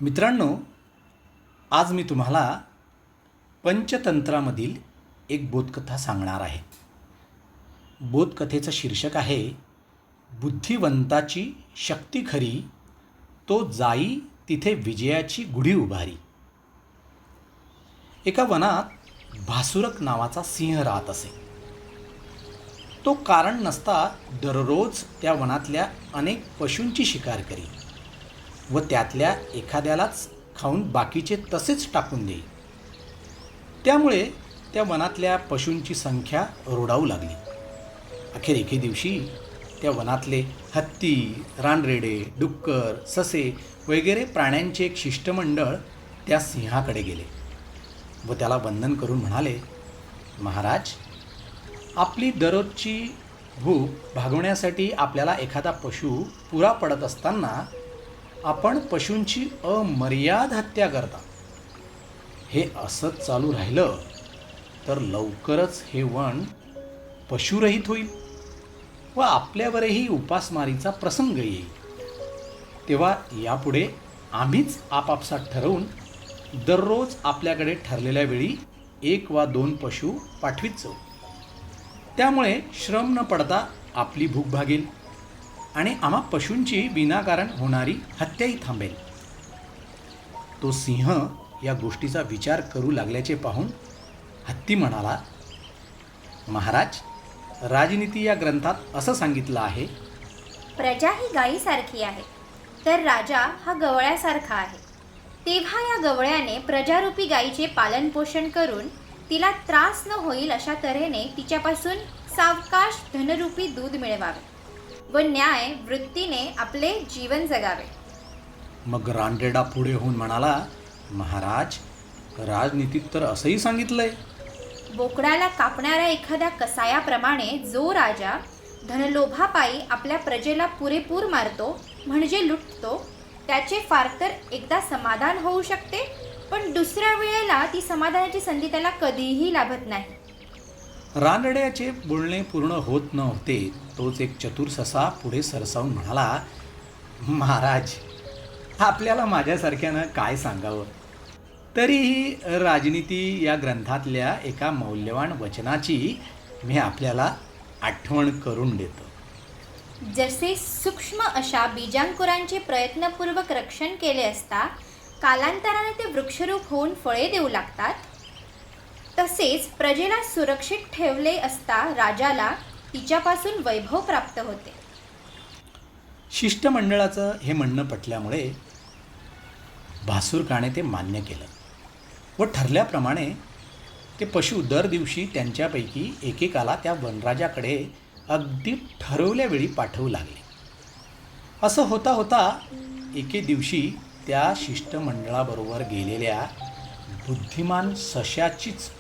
मित्रांनो, आज मी तुम्हाला पंचतंत्रामधील एक बोधकथा सांगणार आहे. बोधकथेचं शीर्षक आहे, बुद्धिवंताची शक्ती खरी, तो जाई तिथे विजयाची गुढी उभारी. एका वनात भासुरक नावाचा सिंह राहत असे. तो कारण नसता दररोज त्या वनातल्या अनेक पशूंची शिकार करी व त्यातल्या एखाद्यालाच खाऊन बाकीचे तसेच टाकून देई. त्यामुळे त्या वनातल्या पशूंची संख्या रोडावू लागली. अखेर एके दिवशी त्या वनातले हत्ती, रानरेडे, डुक्कर, ससे वगैरे प्राण्यांचे एक शिष्टमंडळ त्या सिंहाकडे गेले व त्याला वंदन करून म्हणाले, महाराज, आपली दररोजची भूक भागवण्यासाठी आपल्याला एखादा पशु पुरा पडत असताना आपण पशूंची अमर्याद हत्या करता. हे असंच चालू राहिलं तर लवकरच हे वन पशुरहित होईल व आपल्यावरही उपासमारीचा प्रसंग येईल. तेव्हा यापुढे आम्हीच आपापसात ठरवून दररोज आपल्याकडे ठरलेल्या वेळी 1 वा 2 पशु पाठवीत जाऊ. त्यामुळे श्रम न पडता आपली भूक भागेल आणि आम्हा पशूंची विनाकारण होणारी हत्याही थांबेल. तो सिंह या गोष्टीचा विचार करू लागल्याचे पाहून हत्ती म्हणाला, महाराज, राजनीती या ग्रंथात असं सांगितलं आहे, प्रजा ही गायीसारखी आहे तर राजा हा गवळ्यासारखा आहे. तेव्हा या गवळ्याने प्रजारूपी गायीचे पालनपोषण करून तिला त्रास न होईल अशा तऱ्हेने तिच्यापासून सावकाश धनरूपी दूध मिळवावे व न्याय वृत्तीने आपले जीवन जगावे. मग रानरेडा पुढे होऊन म्हणाला, महाराज, राजनीतीत तर असंही सांगितलंय, बोकडाला कापणाऱ्या एखाद्या कसायाप्रमाणे जो राजा धनलोभापायी आपल्या प्रजेला पुरेपूर मारतो म्हणजे लुटतो, त्याचे फार तर एकदा समाधान होऊ शकते, पण दुसऱ्या वेळेला ती समाधानाची संधी त्याला कधीही लाभत नाही. रानरेड्याचे बोलणे पूर्ण होत नव्हते तोच एक चतुर ससा पुढे सरसावून म्हणाला, महाराज, आपल्याला माझ्यासारख्यानं काय सांगावं. तरीही राजनीती या ग्रंथातल्या एका मौल्यवान वचनाची मी आपल्याला आठवण करून देतो. जसे सूक्ष्म अशा बीजांकुरांचे प्रयत्नपूर्वक रक्षण केले असता कालांतराने ते वृक्षरूप होऊन फळे देऊ लागतात, तसेच प्रजेला सुरक्षित ठेवले असता राजाला तिच्यापासून वैभव प्राप्त होते. शिष्टमंडळाचं हे म्हणणं पटल्यामुळे भासुरकाने ते मान्य केलं व ठरल्याप्रमाणे ते पशु दर दिवशी त्यांच्यापैकी एकेकाला त्या वनराजाकडे अगदी ठरवल्या वेळी पाठवू लागले. असं होता होता एके दिवशी त्या शिष्टमंडळाबरोबर गेलेल्या बुद्धिमान सश्याचीच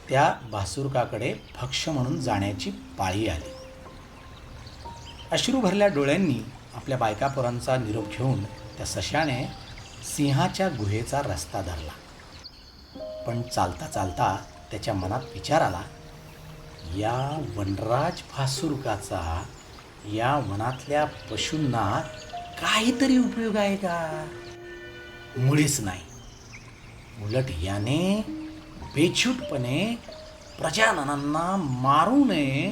त्या भासुरकाकडे भक्ष्य म्हणून जाण्याची पाळी आली. अश्रू भरल्या डोळ्यांनी आपल्या बायकापोरांचा निरोप घेऊन त्या सश्याने सिंहाच्या गुहेचा रस्ता धरला. पण चालता चालता त्याच्या मनात विचार आला, या वनराज भासुरकाचा या वनातल्या पशूंना काहीतरी उपयोग आहे का? मुळीच नाही. उलट याने बेछूटपणे प्रजाजनांना मारू नये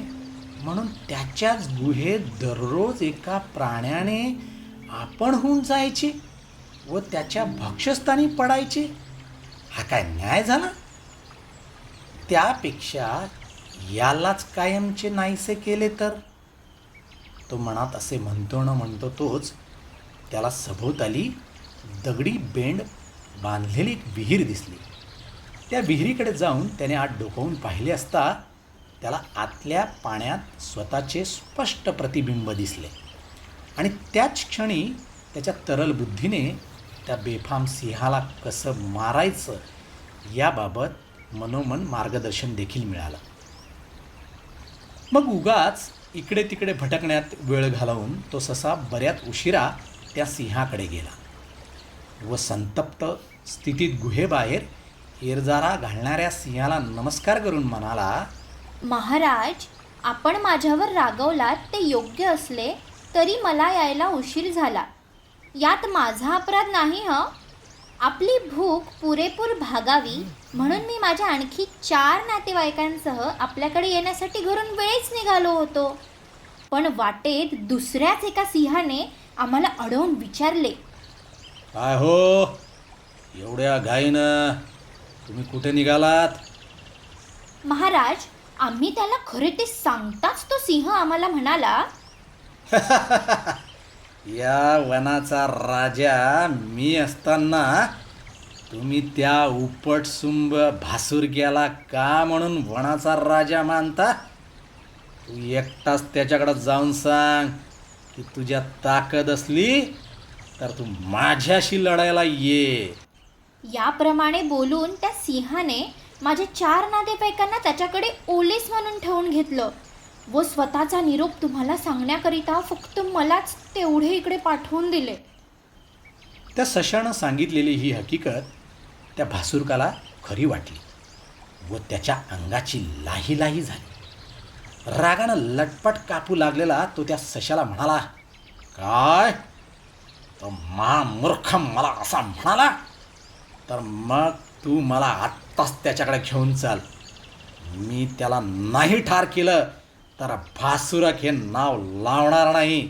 म्हणून त्याच्याच गुहेत दररोज एका प्राण्याने आपण होऊन जायचे व त्याच्या भक्षस्थानी पडायचे. हा काय न्याय झाला? त्यापेक्षा यालाच कायमचे नाहीसे केले तर. तो मनात असे म्हणतो न म्हणतो तोच त्याला सभोवताली दगडी बेंड बांधलेली एक विहीर दिसली. त्या विहिरीकडे जाऊन त्याने आत डोकावून पाहिले असता त्याला आतल्या पाण्यात स्वतःचे स्पष्ट प्रतिबिंब दिसले आणि त्याच क्षणी त्याच्या तरल बुद्धीने त्या बेफाम सिंहाला कसं मारायचं याबाबत मनोमन मार्गदर्शन देखील मिळालं. मग उगाच इकडे तिकडे भटकण्यात वेळ घालवून तो ससा बऱ्याच उशिरा त्या सिंहाकडे गेला व संतप्त स्थितीत गुहेबाहेर हेरजारा घालणाऱ्या सिंहाला नमस्कार करून म्हणाला, महाराज, आपण माझ्यावर रागवलात ते योग्य असले तरी मला यायला उशीर झाला. यात माझा अपराध नाही. आपली भूक पुरेपूर भागावी म्हणून मी माझ्या आणखी 4 नातेवाईकांसह आपल्याकडे येण्यासाठी घरून वेळेच निघालो होतो. पण वाटेत दुसऱ्याच एका सिंहाने आम्हाला अडवून विचारले, काय हो, एवढ्या घाईनं तुम्ही कुठे निघालात? महाराज, आम्ही त्याला खरे ते सांगताच तो सिंह आम्हाला म्हणाला, या वनाचा राजा मी असताना तुम्ही त्या उपटसुंब भासुरग्याला का म्हणून वनाचा राजा मानता? तू एकटाच त्याच्याकडे जाऊन सांग की तुझ्या ताकद असली तर तू माझ्याशी लढायला ये. याप्रमाणे बोलून त्या सिंहाने माझ्या 4 नातेवाईकांना त्याच्याकडे ओलीस म्हणून ठेवून घेतलं व स्वतःचा निरोप तुम्हाला सांगण्याकरिता फक्त मलाच तेवढे इकडे पाठवून दिले. त्या सशानं सांगितलेली ही हकीकत त्या भासुरकाला खरी वाटली व त्याच्या अंगाची लाही लाही झाली. रागानं लटपट कापू लागलेला तो त्या सशाला म्हणाला, काय तो मूर्ख मला असा म्हणाला? तर मग तू मला आत्ताच त्याच्याकडे घेऊन चाल. मी त्याला नाही ठार केलं तर भासुरक हे नाव लावणार नाही.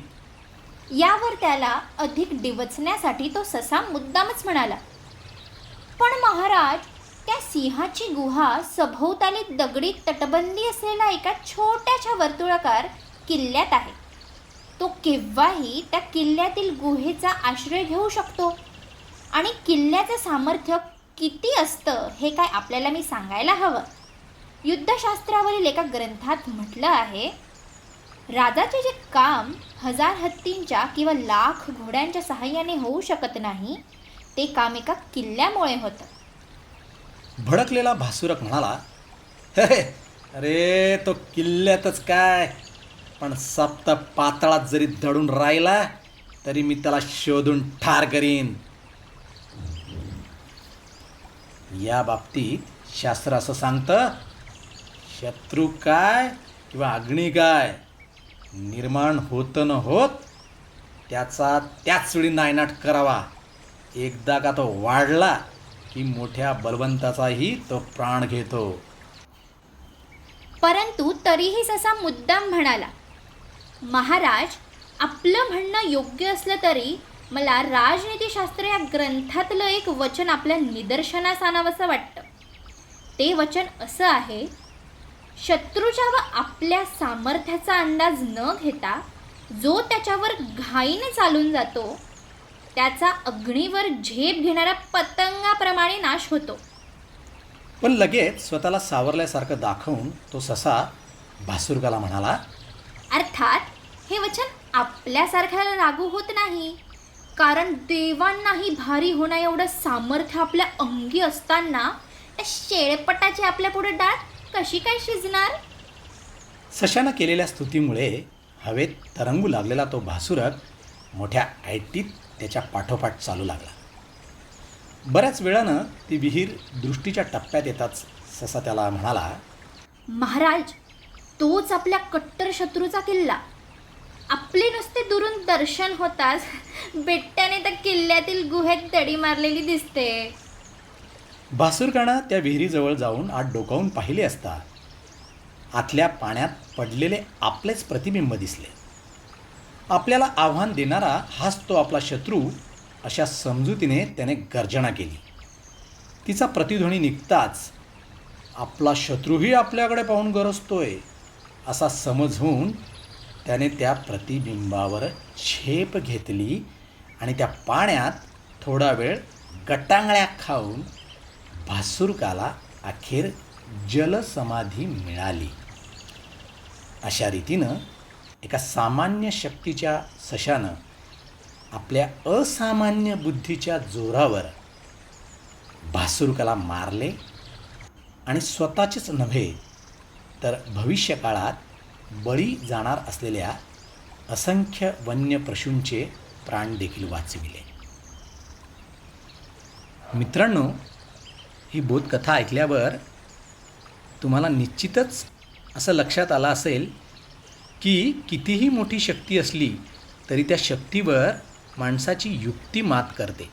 यावर त्याला अधिक डिवचण्यासाठी तो ससा मुद्दामच म्हणाला, पण महाराज, त्या सिंहाची गुहा सभोवताली दगडी तटबंदी असलेल्या एका छोट्याशा वर्तुळाकार किल्ल्यात आहे. तो केव्हाही त्या किल्ल्यातील गुहेचा आश्रय घेऊ शकतो. आणि किल्ल्याचं सामर्थ्य किती असतं हे काय आपल्याला मी सांगायला हवं. युद्धशास्त्रावरील एका ग्रंथात म्हटलं आहे, राजाचे जे काम 1000 हत्तींच्या किंवा लाख घोड्यांच्या सहाय्याने होऊ शकत नाही, ते काम एका किल्ल्यामुळे होतं. भडकलेला भासुरक म्हणाला, हे अरे तो किल्ल्यातच काय, पण सप्त पातळात जरी दडून राहिला तरी मी त्याला शोधून ठार करीन. या बाबतीत शास्त्र असं सांगतं, शत्रू काय किंवा अग्नी काय निर्माण होतं न होत त्याचा त्याच वेळी नायनाट करावा. एकदा का तो वाढला की मोठ्या बलवंताचाही तो प्राण घेतो. परंतु तरीही ससा मुद्दाम म्हणाला, महाराज, आपलं म्हणणं योग्य असलं तरी मला राजनीतीशास्त्र या ग्रंथातलं एक वचन आपल्या निदर्शनास आणावंसं वाटतं. ते वचन असं आहे, शत्रूच्या व आपल्या सामर्थ्याचा अंदाज न घेता जो त्याच्यावर घाईने चालून जातो त्याचा अग्नीवर झेप घेणाऱ्या पतंगाप्रमाणे नाश होतो. पण लगेच स्वतःला सावरल्यासारखं दाखवून तो ससा भासुरकाला म्हणाला, अर्थात हे वचन आपल्यासारख्याला लागू होत नाही, कारण देवांनाही भारी होणं एवढं सामर्थ्य आपल्या अंगी असताना त्या शेळपटाची आपल्या पुढे डाळ कशी काय शिजणार. सशानं केलेल्या स्तुतीमुळे हवेत तरंगू लागलेला तो भासुरक मोठ्या ऐटीत त्याच्या पाठोपाठ चालू लागला. बऱ्याच वेळानं ती विहीर दृष्टीच्या टप्प्यात येताच ससा त्याला म्हणाला, महाराज, तोच आपल्या कट्टर शत्रूचा किल्ला. आपले नुसते दुरून दर्शन होताच बेट्याने त्या किल्ल्यातील गुहेत दडी मारलेली दिसते. भासुरकानं त्या विहिरीजवळ जाऊन आत डोकावून पाहिले असता आतल्या पाण्यात पडलेले आपलेच प्रतिबिंब दिसले. आपल्याला आव्हान देणारा हाच तो आपला शत्रू अशा समजुतीने त्याने गर्जना केली. तिचा प्रतिध्वनी निघताच आपला शत्रूही आपल्याकडे पाहून गरजतोय असा समज होऊन त्याने त्या प्रतिबिंबावर झेप घेतली आणि त्या पाण्यात थोडा वेळ गटांगळ्या खाऊन भासुरकाला अखेर जलसमाधी मिळाली. अशा रीतीनं एका सामान्य शक्तीच्या सशानं आपल्या असामान्य बुद्धीच्या जोरावर भासुरकाला मारले आणि स्वतःचेच नव्हे तर भविष्यकाळात बळी जाणार असलेल्या असंख्य वन्य पशूंचे प्राण देखील वाचविले. मित्रांनो, ही बोधकथा ऐकल्यावर तुम्हाला निश्चितच असं लक्षात आलं असेल की कितीही मोठी शक्ती असली तरी त्या शक्तीवर माणसाची युक्ती मात करते.